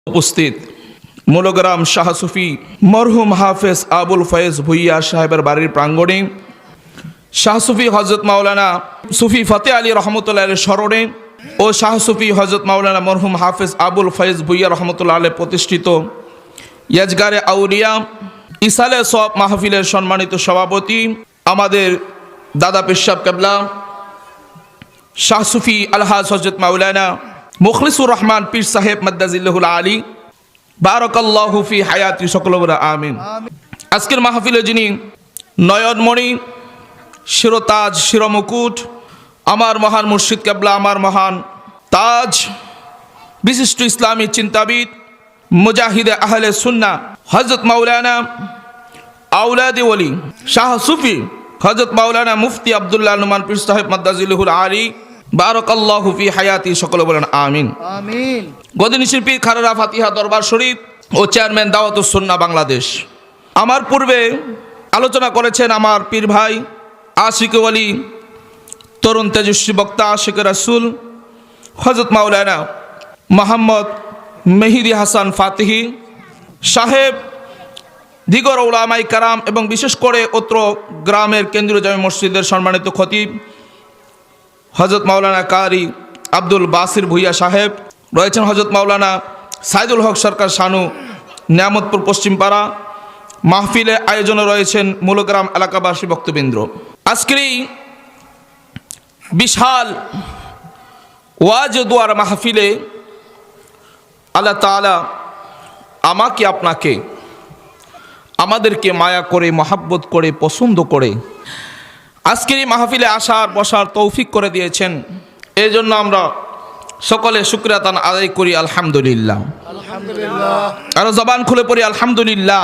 উপস্থিত মূলগ্রাম শাহ সুফি মরহুম হাফেজ আবুল ফয়েজ ভুইয়া সাহেবের বাড়ির প্রাঙ্গণে শাহ সুফি হজরত মাওলানা সুফি ফতে আলী রহমতুল্লাহের স্মরণে ও শাহ সুফি হজরত মাওলানা মরহুম হাফেজ আবুল ফয়েজ ভুইয়া রহমতুল্লাহ আলী প্রতিষ্ঠিত ইয়াজগারে আউলিয়া ইসালে সওয়াব মাহফিলের সম্মানিত সভাপতি আমাদের দাদা পেশাব কেবলা শাহ সুফি আলহাজ হজরত মাওলানা মুখলিসুর রহমান পীর সাহেব মাদ্দাজিল্লাহুল আলী বারাকাল্লাহু ফি হায়াতি, সকল বলে আমিন। আজকের মাহফিলে যিনি নয়নমণি, শিরতাজ, শিরমুকুট, আমার মহান মুর্শিদ কেবলা, আমার মহান তাজ, বিশিষ্ট ইসলামী চিন্তাবিদ, মুজাহিদে আহলে সুন্নাহ হজরত মাওলানা আউলাদে ওলি শাহ সুফি হজরত মাওলানা মুফতি আব্দুল্লাহ নুমান পীর সাহেব মাদ্দাজিল্লাহুল আলী বারাকাল্লাহু ফি হায়াতি, সকলে বলেন আমিন আমিন। গদিনী শিল্পী খারেরা ফাতিহা দরবার শরীফ ও চেয়ারম্যান দাওয়াতুস সুন্নাহ বাংলাদেশ। আমার পূর্বে আলোচনা করেছেন আমার পীর ভাই আশিক ওয়ালি, তরুণ তেজস্বী বক্তা আশিক রাসূল হযরত মাওলানা মোহাম্মদ মেহেদী হাসান ফাতিহি সাহেব, দিগর উলামায়ে কেরাম এবং বিশেষ করে অত্র গ্রামের কেন্দ্রীয় জামে মসজিদের সম্মানিত খতিব হজরত মাওলানা কারি আব্দুল বাসির ভুইয়া সাহেব, রয়েছেন হজরত মাওলানা সাইদুল হক সরকার শানু নিয়ামতপুর পশ্চিমপাড়া। মাহফিলে আয়োজনে রয়েছেন মূলগ্রাম এলাকাবাসী বক্তবৃন্দ। আজকের এই বিশাল ওয়াজ দুয়ার মাহফিলে আল্লাহ তাআলা আমাকে আপনাকে আমাদেরকে মায়া করে, মহাব্বত করে, পছন্দ করে আজকের এই মাহফিলে আসার বসার তৌফিক করে দিয়েছেন। এই জন্য আমরা সকলে শুকরিয়া তান আদায় করি আলহামদুলিল্লাহ। আলহামদুলিল্লাহ, আরো জবান খুলে পড়ি আলহামদুলিল্লাহ।